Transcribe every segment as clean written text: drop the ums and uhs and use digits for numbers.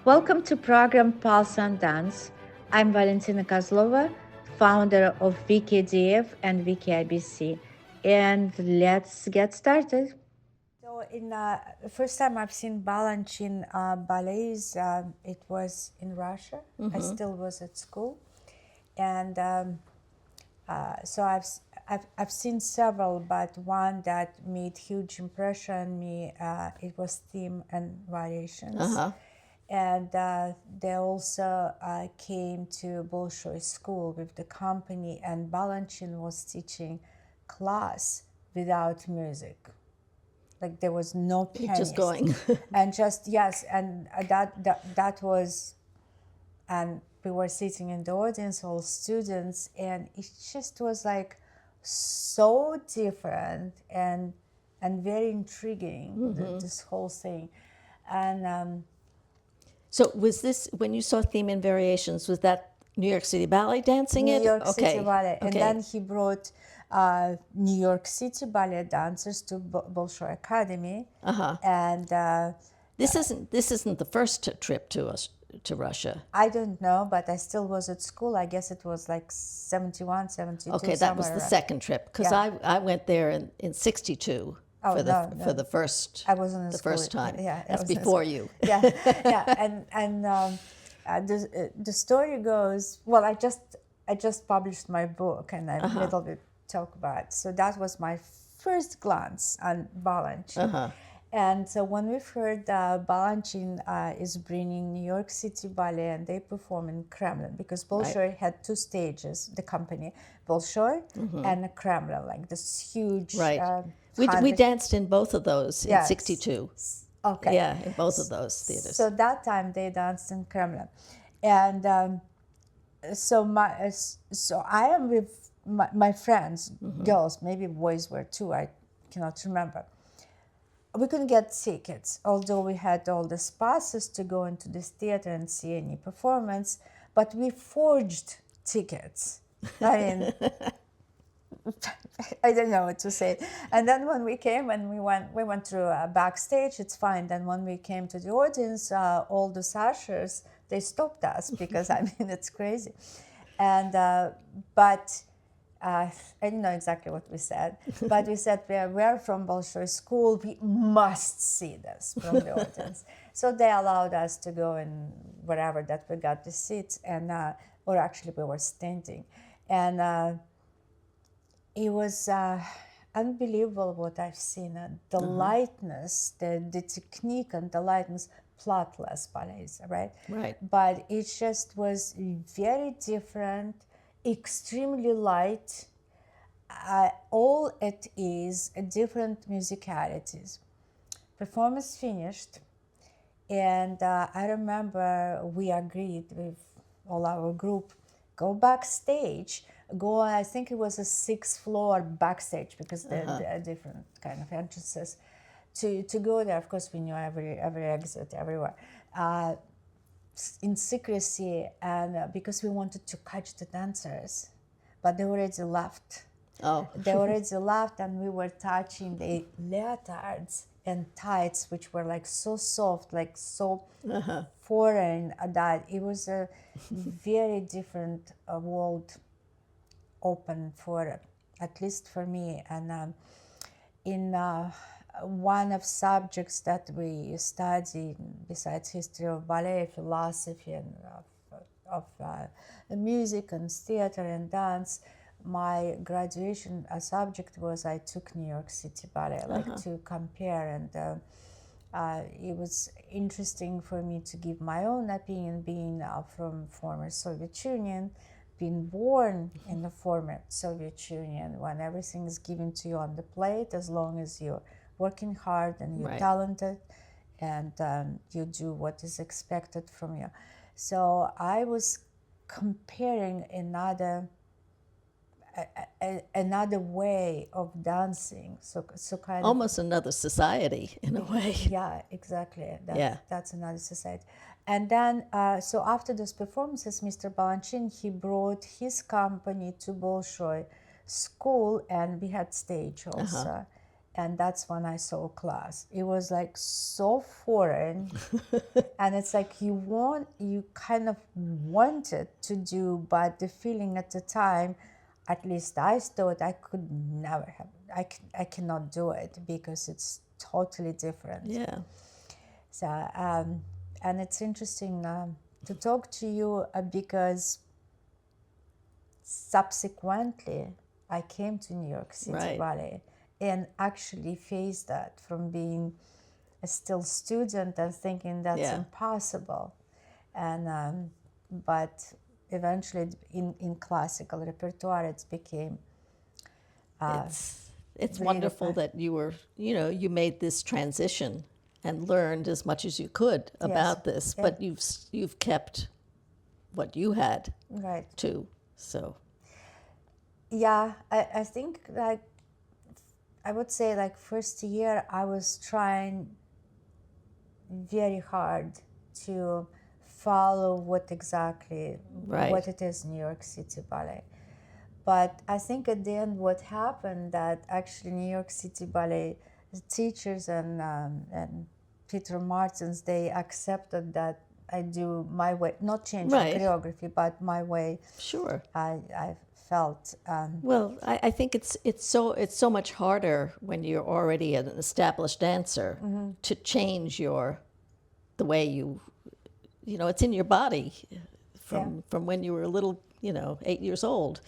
Welcome to program Pulse and Dance. I'm Valentina Kozlova, founder of VKDF and VKIBC. And let's get started. So, in the first time I've seen Balanchine ballets, it was in Russia. I still was at school, and so I've seen several, but one that made huge impression on me. It was theme and variations. And they also came to Bolshoi school with the company, and Balanchine was teaching class without music. Like there was no pianist. Just going. And just, yes, and that was, and we were sitting in the audience, all students, and it just was like so different and very intriguing, this whole thing. And So was this, when you saw Theme and Variations, was that New York City Ballet dancing it? New York City Ballet. And Okay. then he brought New York City ballet dancers to Bolshoi Academy. And This isn't the first trip to Russia. I don't know, but I still was at school. I guess it was like 71, 72. Okay, that was the second trip, because Yeah. I went there in 62 for the first I wasn't in the school. first time. Yeah, I That's wasn't in before school. you. Yeah, yeah, and the story goes. Well, I just published my book, and I a little bit talk about it. So that was my first glance on Balanchine. And so when we've heard Balanchine is bringing New York City Ballet, and they perform in Kremlin, because Bolshoi had two stages, the company, Bolshoi and the Kremlin, like this huge... Right. We danced in both of those in Yes. 62. Okay. Yeah, in both of those theaters. So that time they danced in Kremlin. And so I am with my friends, girls, maybe boys were too, I cannot remember. We couldn't get tickets, although we had all these passes to go into this theater and see any performance, but we forged tickets. I mean, I don't know what to say. And then when we came and we went through backstage, it's fine. Then when we came to the audience, all the ushers, they stopped us because, I mean, it's crazy. And, but I didn't know exactly what we said, but we said we're from Bolshoi school. We must see this from the audience. So they allowed us to go in wherever that we got the seats, and or actually we were standing, and it was unbelievable what I've seen. The lightness, the technique, and the lightness. Plotless ballets, right? Right. But it just was very different. Extremely light, all it is different musicalities. Performance finished, and I remember we agreed with all our group, go backstage, go, I think it was a 6th floor backstage, because there are different kind of entrances, to go there. Of course, we knew every exit everywhere. In secrecy, and because we wanted to catch the dancers, but they already left. Oh. They already left, and we were touching the leotards and tights, which were like so soft, like so foreign, that it was a very different world open for, at least for me. And in one of subjects that we studied, besides history of ballet, philosophy, and of music and theater and dance, my graduation subject was, I took New York City Ballet, like to compare, and it was interesting for me to give my own opinion, being from former Soviet Union, being born in the former Soviet Union, when everything is given to you on the plate, as long as you're working hard and you're talented, and you do what is expected from you. So I was comparing another way of dancing, so kind almost another society in a way. Yeah, exactly. That's another society. And then, so after those performances, Mr. Balanchine, he brought his company to Bolshoi school, and we had stage also. and that's when I saw class. It was like so foreign, and it's like you kind of wanted to do, but the feeling at the time, at least I thought I could never have. I cannot do it because it's totally different. Yeah. So, and it's interesting to talk to you because subsequently I came to New York City Right. Ballet and actually faced that from being a still student and thinking that's Yeah. impossible. And but eventually in classical repertoire it became It's really wonderful fun. that you were, you made this transition and learned as much as you could about this, Yeah. but you've kept what you had Right. too. So Yeah, I think like I would say like first year I was trying very hard to follow what exactly Right. what it is New York City Ballet. But I think at the end what happened that actually New York City Ballet teachers and Peter Martins, they accepted that I do my way, not change Right. the choreography, but my way. sure. I felt Well, I think it's so much harder when you're already an established dancer to change the way it's in your body from when you were a little 8 years old.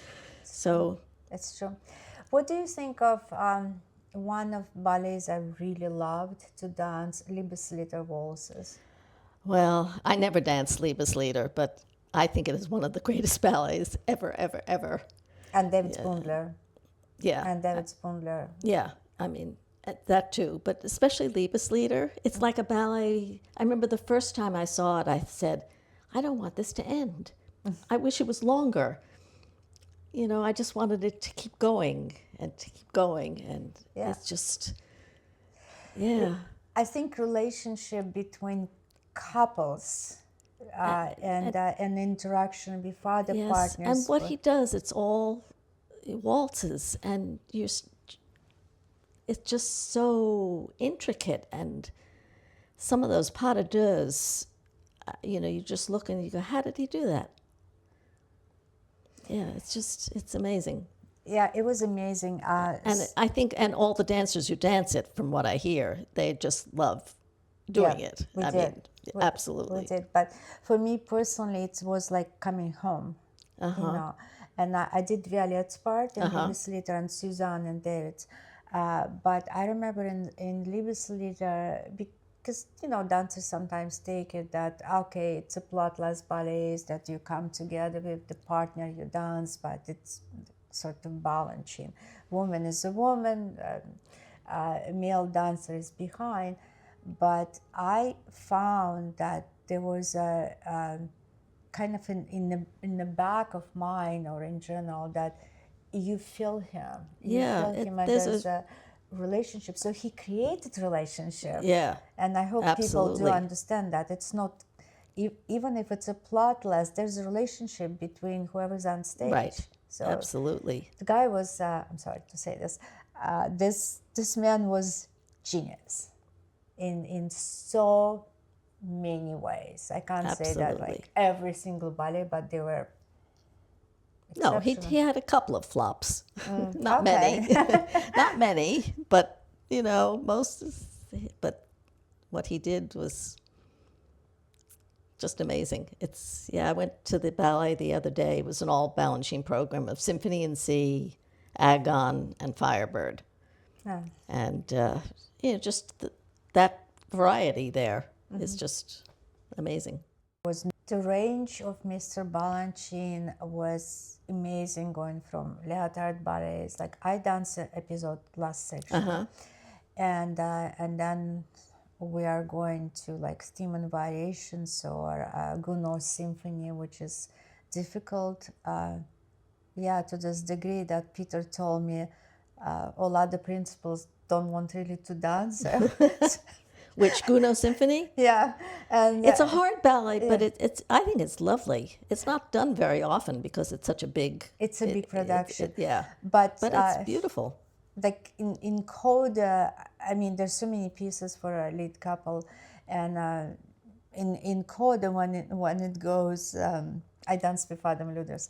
So it's true. What do you think of one of ballets I really loved to dance, Liebeslieder waltzes? well, I never danced Liebeslieder, but I think it is one of the greatest ballets ever, ever, ever. And David Spundler. Yeah. And David Spundler. Yeah, I mean, that too, but especially Liebeslieder. It's like a ballet. I remember the first time I saw it, I said, I don't want this to end. I wish it was longer. I just wanted it to keep going and to keep going. And Yeah. it's just, yeah. I think relationship between couples and interaction with other Yes. partners. And what he does, it's all waltzes, and it's just so intricate. And some of those pas de deux, you just look and you go, how did he do that? Yeah, it's amazing. Yeah, it was amazing. And I think, and all the dancers who dance it, from what I hear, they just love doing Yeah, it. we I did. mean, We absolutely. did. But for me personally, it was like coming home, And I did Violet's part in Liebeslieder and Suzanne and David's. But I remember in Liebeslieder, because, dancers sometimes take it that, okay, it's a plotless ballet, that you come together with the partner, you dance, but it's sort of Balanchine. Woman is a woman, male dancer is behind. But I found that there was a kind of in the back of mine or in general that you feel him. You Yeah, feel him and there's a relationship. So he created relationship. Yeah, And I hope people do absolutely. understand that. It's not, even if it's a plotless, there's a relationship between whoever's on stage. Right. So Absolutely. the guy was, I'm sorry to say this, this man was genius in so many ways. I can't say that Absolutely. like every single ballet, but they were No, he exceptional. had a couple of flops. Not okay. many. Not many, but, most. But what he did was just amazing. I went to the ballet the other day. It was an all Balanchine program of Symphony in C, Agon, and Firebird. Yeah. And, just that variety there is just amazing. The range of Mr. Balanchine was amazing, going from leotard ballets. Like I danced an episode last section, and then we are going to like theme and variations or Gounod symphony, which is difficult. To this degree that Peter told me all other principals don't want really to dance. Which Gounod Symphony? Yeah, and It's a hard ballet, but I think it's lovely. It's not done very often because it's such a big. it's a big production. Yeah, But it's beautiful. like in Coda, I mean, there's so many pieces for a lead couple, and in Coda when it goes, I dance with Adam Luders.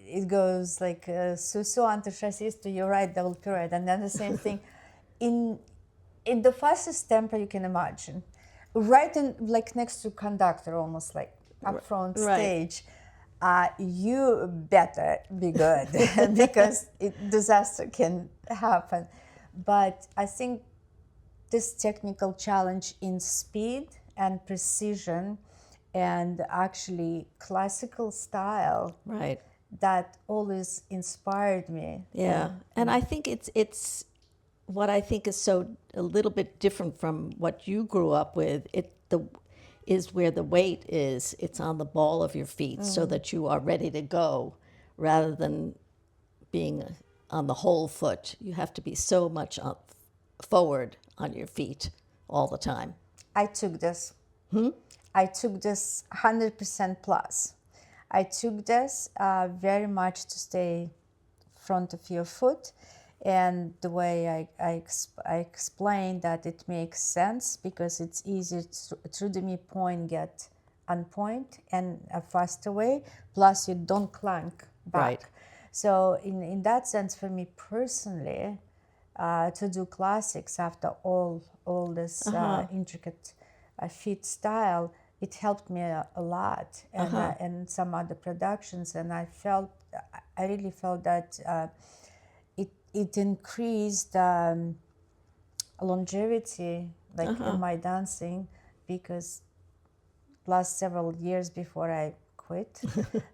It goes like Susu antichassis, you're right, double pirouette, and then the same thing in the fastest tempo you can imagine, right in like next to conductor, almost like up front Right. stage. You better be good because disaster can happen. But I think this technical challenge in speed and precision and actually classical style, Right. that always inspired me. Yeah. And I think it's what I think is so a little bit different from what you grew up with. Is where the weight is. It's on the ball of your feet so that you are ready to go rather than being on the whole foot. You have to be so much forward on your feet all the time. I took this. I took this 100% plus. I took this very much to stay front of your foot, and the way I explained that it makes sense because it's easier to, through the midpoint, get on point and a faster way, plus you don't clank back. Right. So in that sense, for me personally, to do classics after all this intricate feet style, it helped me a lot, and some other productions, and I really felt that it increased longevity, like in my dancing, because last several years before I quit,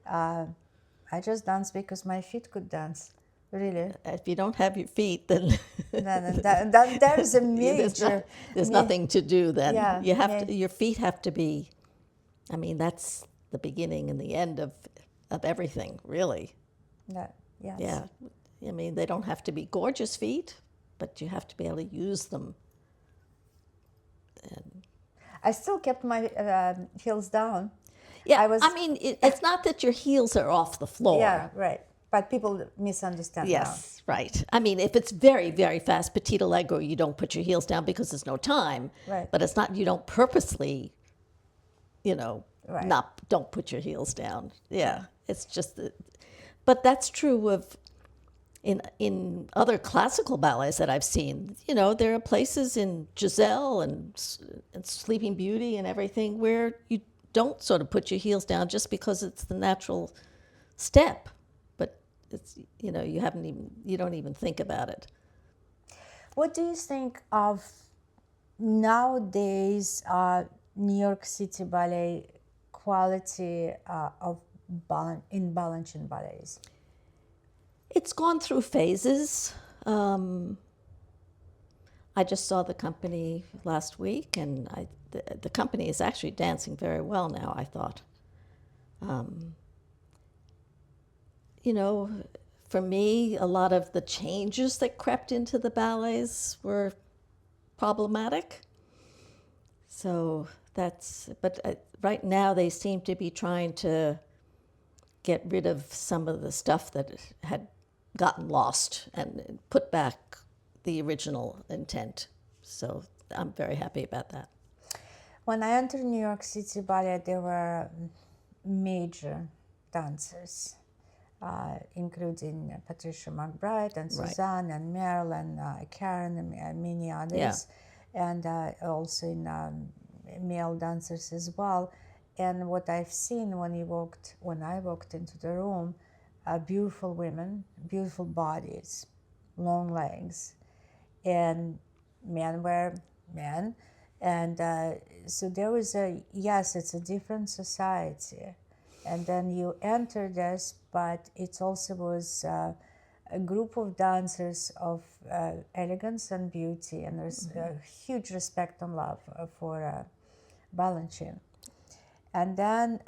I just danced because my feet could dance. Really. If you don't have your feet, then There's a major. there's nothing to do. Then Yeah, you have to. Your feet have to be. I mean, that's the beginning and the end of everything, really. Yes. Yeah. I mean, they don't have to be gorgeous feet, but you have to be able to use them. And I still kept my heels down. yeah, I mean, it's not that your heels are off the floor. Yeah, right. But people misunderstand now. Yes, right. I mean, if it's very, very fast, petit allegro, you don't put your heels down because there's no time. Right. But it's not, you don't purposely, Right. don't put your heels down. Yeah. It's just that. But that's true of, in other classical ballets that I've seen. There are places in Giselle and Sleeping Beauty and everything where you don't sort of put your heels down just because it's the natural step. It's you don't even think about it. What do you think of nowadays New York City ballet quality in Balanchine ballets? It's gone through phases. I just saw the company last week, and the company is actually dancing very well now, I thought. For me, a lot of the changes that crept into the ballets were problematic. So right now they seem to be trying to get rid of some of the stuff that had gotten lost and put back the original intent. So I'm very happy about that. When I entered New York City Ballet, there were major dancers, including Patricia McBride and Suzanne and Meryl and Karen and many others, and also in male dancers as well. And what I've seen when I walked into the room, beautiful women, beautiful bodies, long legs, and men were men. And so there was it's a different society. And then you enter this, but it also was a group of dancers of elegance and beauty, and there's a huge respect and love for Balanchine. And then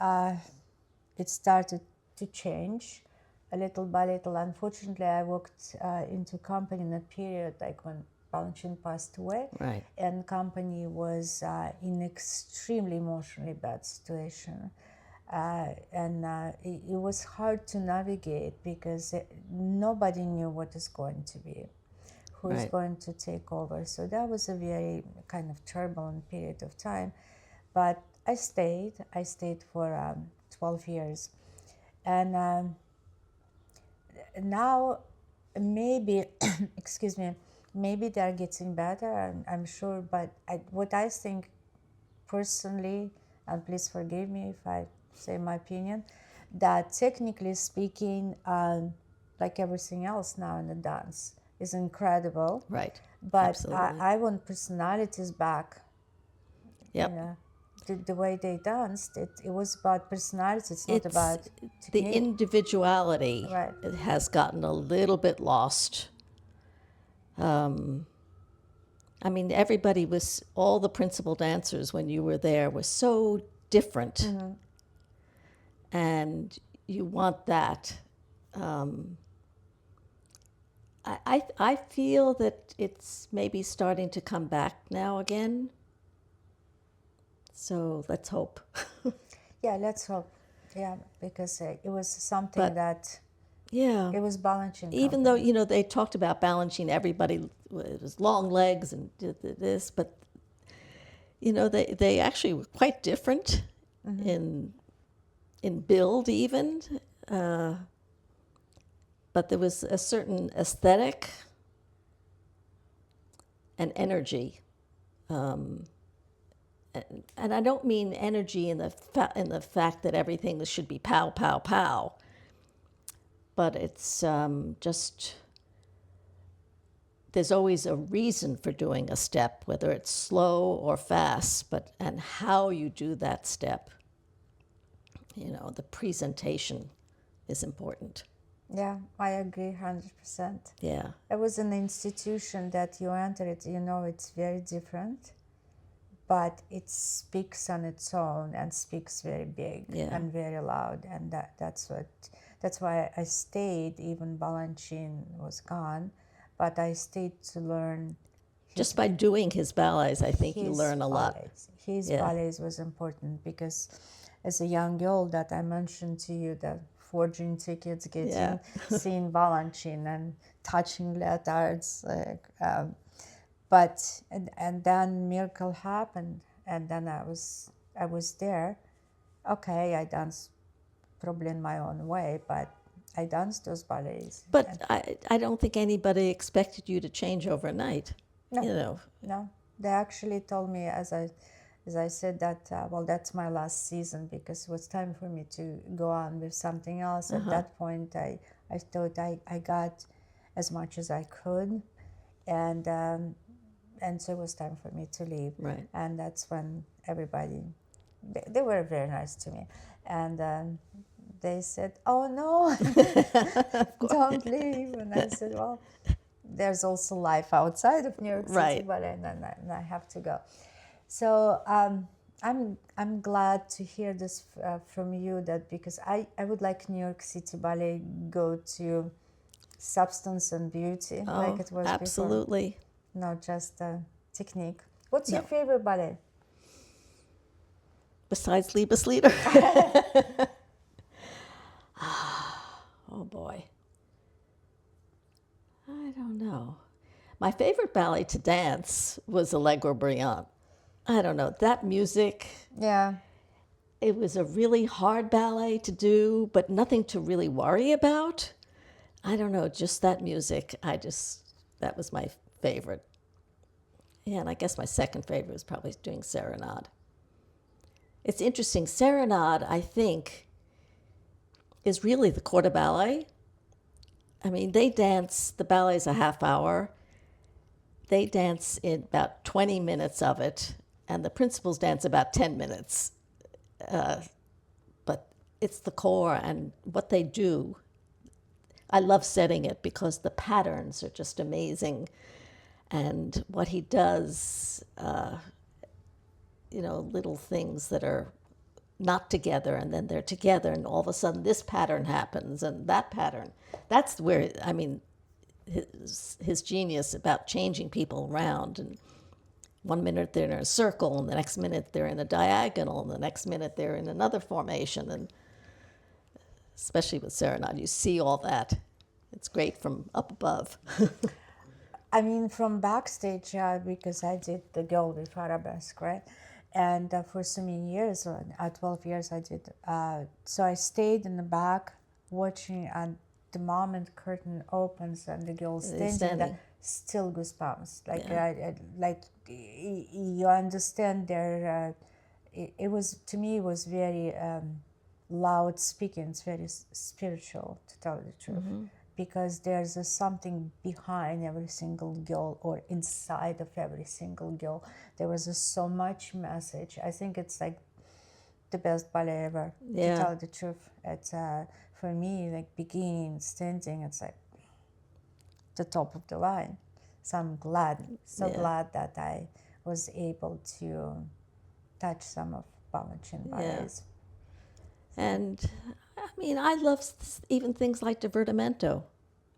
it started to change a little by little. Unfortunately, I walked into company in a period like when Balanchine passed away, right. And company was in extremely emotionally bad situation. It was hard to navigate because nobody knew what is going to be, who is Right. going to take over. So that was a very kind of turbulent period of time. But I stayed. I stayed for 12 years. And now maybe, excuse me, maybe they're getting better, I'm sure. But what I think personally, and please forgive me if I say my opinion, that technically speaking, like everything else now in the dance, is incredible. Right. But Absolutely. I want personalities back. Yep. You know, the way they danced, it was about personality. It's not It's about the technique. individuality Right. has gotten a little bit lost. I mean, everybody was, all the principal dancers when you were there were so different. And you want that. I feel that it's maybe starting to come back now again. So let's hope. Yeah, let's hope. Yeah, because it was something But that yeah, it was Balanchine even though, company. you know, they talked about Balanchine, everybody was long legs and did this, but, you know, they actually were quite different in build even. But there was a certain aesthetic and energy. And I don't mean energy in the fact that everything should be pow, pow, pow. But it's just, there's always a reason for doing a step, whether it's slow or fast, and how you do that step. You know, the presentation is important. Yeah, I agree 100%. Yeah. It was an institution that you enter it, you know, it's very different, but it speaks on its own and speaks very big Yeah. and very loud. And that's why I stayed, even Balanchine was gone, but I stayed to learn Just by doing his ballets, I think you his learn a lot. ballets. His Yeah. ballets was important because as a young girl that I mentioned to you, that forging tickets, getting Yeah. seeing Balanchine and touching leotards, but and then miracle happened, and then I was there. Okay, I danced probably in my own way, but I danced those ballets. But I don't think anybody expected you to change overnight. No. You know, No, they actually told me as I said that well, that's my last season because it was time for me to go on with something else. At that point, I thought I got as much as I could, and so it was time for me to leave. Right. And that's when everybody they were very nice to me, and they said, "Oh no, don't leave." And I said, "Well, there's also life outside of New York City, Right. but and I have to go." So I'm glad to hear this from you, that because I would like New York City Ballet go to substance and beauty like it was absolutely. before, not just technique. What's your No. favorite ballet? Besides Liebeslieder. Oh boy. I don't know. My favorite ballet to dance was Allegro Brilliant. I don't know. That music, Yeah, it was a really hard ballet to do, but nothing to really worry about. I don't know, just that music, that was my favorite. Yeah, and I guess my second favorite was probably doing Serenade. It's interesting, Serenade, I think, is really the corps de ballet. I mean, the ballet's a half hour. They dance in about 20 minutes of it, and the principals dance about 10 minutes. But it's the core and what they do. I love setting it because the patterns are just amazing. And what he does, little things that are not together and then they're together, and all of a sudden this pattern happens and that pattern. That's where, I mean, his genius about changing people around. And 1 minute they're in a circle, and the next minute they're in a diagonal, and the next minute they're in another formation. And especially with serenade, you see all that. It's great from up above. I mean, from backstage, because I did the girl with arabesque, right? And for so many years, 12 years I did. So I stayed in the back watching, and the moment curtain opens and the girl standing there, still goosebumps. Like, you understand their, it was, to me, it was very loud speaking. It's very spiritual, to tell you the truth. Because there's something behind every single girl, or inside of every single girl. There was so much message. I think it's like the best ballet ever, to tell the truth. It's for me, like beginning, standing, it's like the top of the line. So I'm glad, glad that I was able to touch some of Balanchine ballets. And I mean, I love even things like Divertimento,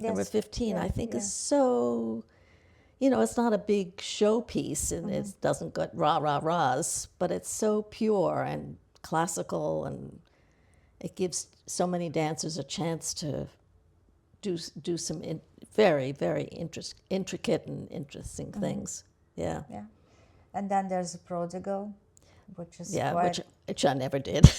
number 15. I think is so, it's not a big showpiece, and it doesn't get rah-rah-rahs, but it's so pure and classical, and it gives so many dancers a chance to do some very, very intricate and interesting things. Yeah. And then there's a Prodigal, which is which I never did.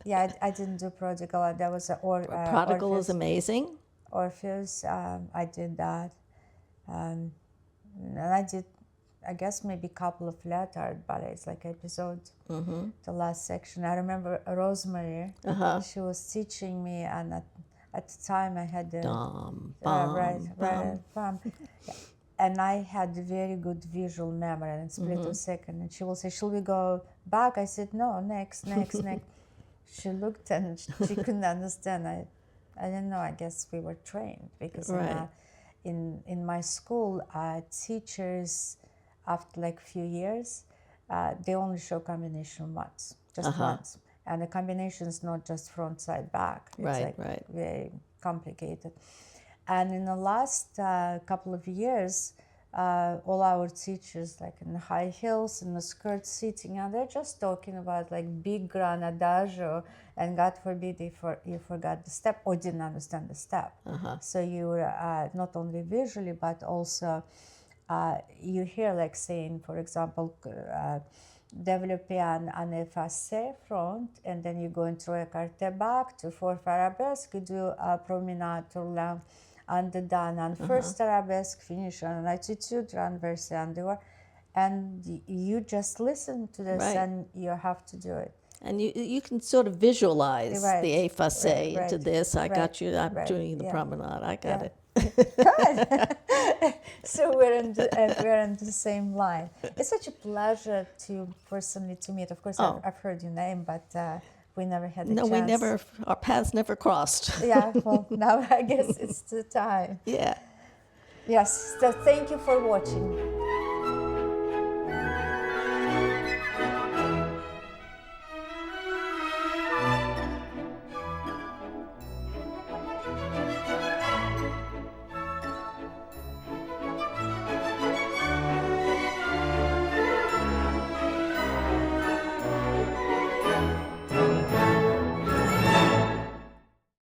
I didn't do Prodigal. There was Prodigal Orpheus. is amazing. Orpheus, I did that. And I did, I guess, maybe a couple of Leotard ballets, like episodes, the last section. I remember Rosemary, she was teaching me, and at the time I had the... And I had very good visual memory and split a second. And she will say, "Shall we go back?" I said, "No, next." She looked and she couldn't understand. I didn't know. I guess we were trained, because in my school, teachers, after like few years, they only show combination once, just once. And the combination is not just front, side, back. It's very complicated. And in the last couple of years, all our teachers, like in the high heels and the skirt sitting, and they're just talking about like big grand adagio, and God forbid if you forgot the step or didn't understand the step. So you were not only visually, but also you hear like saying, for example, développé en effacé front, and then you go into a écarté back to fourth arabesque, you do a promenade tourlant underdone, and first arabesque finish on an attitude, renversé underward, and you just listen to this, and you have to do it. And you can sort of visualize the effacé into this. I got you. I'm doing the promenade. I got it. Good. So we're in the same line. It's such a pleasure to personally to meet. Of course, I've heard your name, but we never had a chance. No, our paths never crossed. Yeah, well, now I guess it's the time. Yeah. Yes, so thank you for watching.